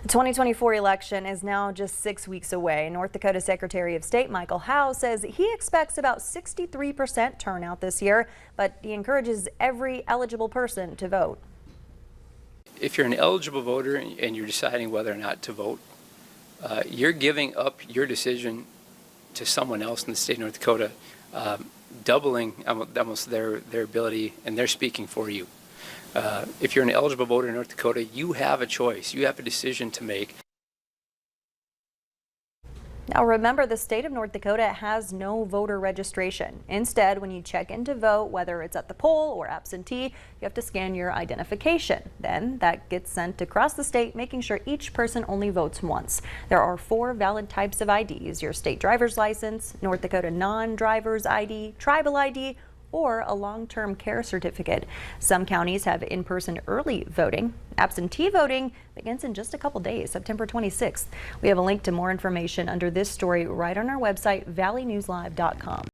The 2024 election is now just 6 weeks away. North Dakota Secretary of State Michael Howe says he expects about 63% turnout this year, but he encourages every eligible person to vote. If you're an eligible voter and you're deciding whether or not to vote, you're giving up your decision to someone else in the state of North Dakota, doubling almost their ability, and they're speaking for you. If you're an eligible voter in North Dakota, you have a choice. You have a decision to make. Now remember, the state of North Dakota has no voter registration. Instead, when you check in to vote, whether it's at the poll or absentee, you have to scan your identification. Then that gets sent across the state, making sure each person only votes once. There are 4 valid types of IDs: your state driver's license, North Dakota non-driver's ID, tribal ID, or a long-term care certificate. Some counties have in-person early voting. Absentee voting begins in just a couple days, September 26th. We have a link to more information under this story right on our website, valleynewslive.com.